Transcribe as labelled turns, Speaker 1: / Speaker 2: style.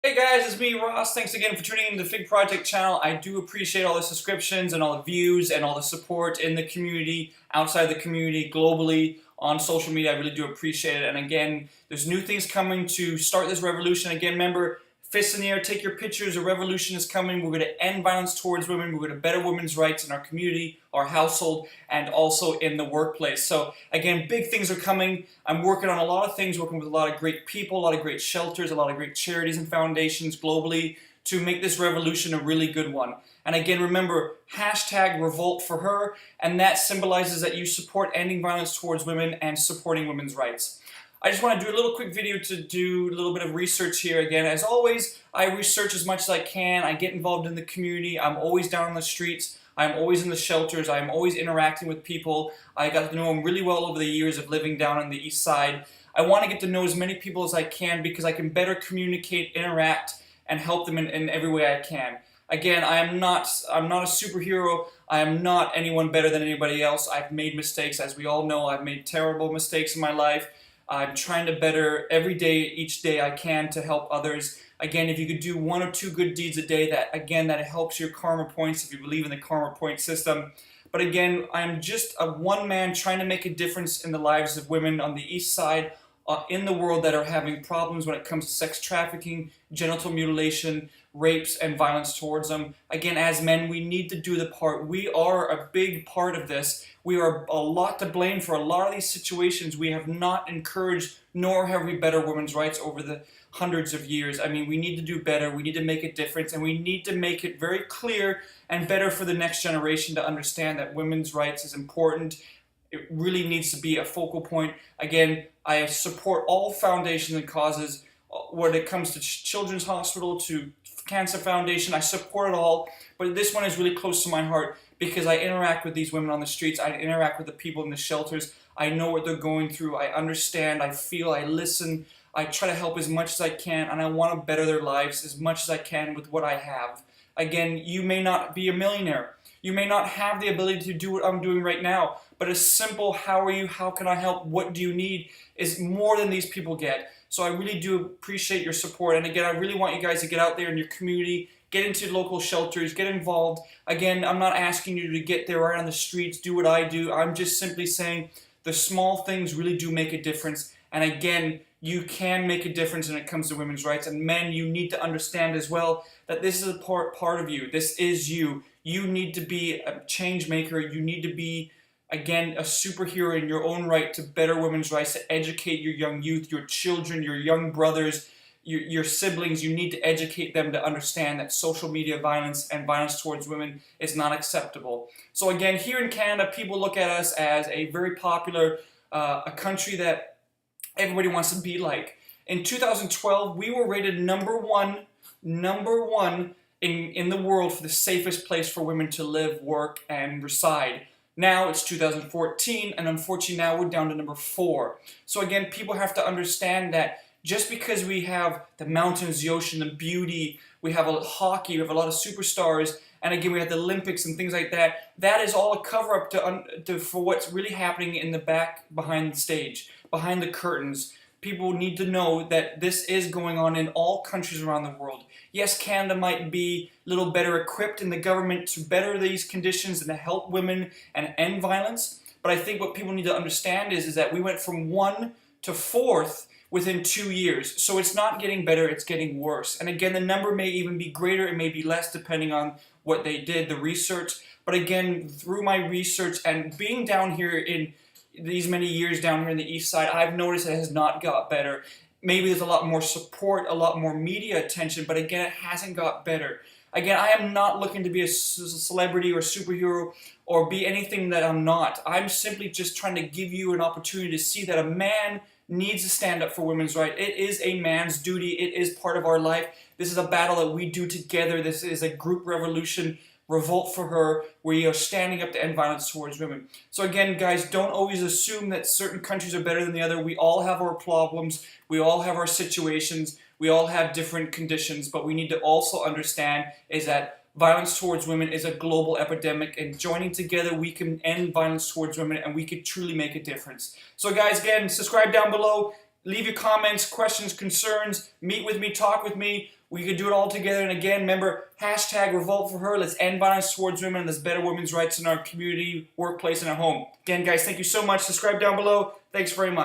Speaker 1: Hey guys, it's me, Ross. Thanks again for tuning in to the Fig Project channel. I do appreciate all the subscriptions and all the views and all the support in the community, outside the community, globally, on social media. I really do appreciate it. And again, there's new things coming to start this revolution. Again, remember, fists in the air, take your pictures. A revolution is coming. We're going to end violence towards women. We're going to better women's rights in our community, our household, and also in the workplace. So again, big things are coming. I'm working on a lot of things, working with a lot of great people, a lot of great shelters, a lot of great charities and foundations globally to make this revolution a really good one. And again, remember, hashtag revolt for her, and that symbolizes that you support ending violence towards women and supporting women's rights. I just want to do a little quick video to do a little bit of research here. Again, as always, I research as much as I can. I get involved in the community. I'm always down on the streets. I'm always in the shelters. I'm always interacting with people. I got to know them really well over the years of living down on the east side. I want to get to know as many people as I can because I can better communicate, interact, and help them in every way I can. Again, I'm not a superhero. I am not anyone better than anybody else. I've made mistakes. As we all know, I've made terrible mistakes in my life. I'm trying to better every day, each day I can to help others. Again, if you could do 1 or 2 good deeds a day, that helps your karma points if you believe in the karma point system. But again, I'm just a one man trying to make a difference in the lives of women on the east side in the world that are having problems when it comes to sex trafficking, genital mutilation, rapes, and violence towards them. Again, as men, we need to do the part. We are a big part of this. We are a lot to blame for a lot of these situations. We have not encouraged, nor have we better women's rights over the hundreds of years. I mean, we need to do better. We need to make a difference, and we need to make it very clear and better for the next generation to understand that women's rights is important. It really needs to be a focal point. Again, I support all foundations and causes when it comes to Children's Hospital, to Cancer Foundation. I support it all, but this one is really close to my heart because I interact with these women on the streets. I interact with the people in the shelters. I know what they're going through. I understand. I feel. I listen. I try to help as much as I can, and I want to better their lives as much as I can with what I have. Again, you may not be a millionaire. You may not have the ability to do what I'm doing right now, but a simple "how are you? How can I help? What do you need?" is more than these people get. So I really do appreciate your support. And again, I really want you guys to get out there in your community, get into local shelters, get involved. Again, I'm not asking you to get there right on the streets, do what I do. I'm just simply saying the small things really do make a difference. And again, you can make a difference when it comes to women's rights. And men, you need to understand as well that this is a part of you. This is you. You need to be a change maker. You need to be, again, a superhero in your own right to better women's rights, to educate your young youth, your children, your young brothers, your siblings. You need to educate them to understand that social media violence and violence towards women is not acceptable. So again, here in Canada, people look at us as a very popular, a country that everybody wants to be like. In 2012, we were rated number one in the world for the safest place for women to live, work, and reside. Now it's 2014, and unfortunately now we're down to number 4. So again, people have to understand that just because we have the mountains, the ocean, the beauty, we have a hockey, we have a lot of superstars, and again we have the Olympics and things like that, that is all a cover-up for what's really happening in the back, behind the stage, behind the curtains. People need to know that this is going on in all countries around the world. Yes, Canada might be a little better equipped in the government to better these conditions and to help women and end violence, but I think what people need to understand is that we went from 1 to 4th within 2 years. So it's not getting better, it's getting worse. And again, the number may even be greater, it may be less depending on what they did, the research. But again, through my research and being down here in these many years down here in the east side, I've noticed it has not got better. Maybe there's a lot more support, a lot more media attention, but again, it hasn't got better. Again, I am not looking to be a celebrity or superhero or be anything that I'm not. I'm simply just trying to give you an opportunity to see that a man needs to stand up for women's rights. It is a man's duty. It is part of our life. This is a battle that we do together. This is a group revolution. Revolt for her. We are standing up to end violence towards women. So again, guys, don't always assume that certain countries are better than the other. We all have our problems. We all have our situations. We all have different conditions, but we need to also understand is that violence towards women is a global epidemic, and joining together we can end violence towards women and we could truly make a difference. So guys, again, subscribe down below. leave your comments, questions, concerns, meet with me, talk with me. We can do it all together. And again, remember, hashtag revolt for her. Let's end violence towards women. Let's better women's rights in our community, workplace, and at home. Again, guys, thank you so much. Subscribe down below. Thanks very much.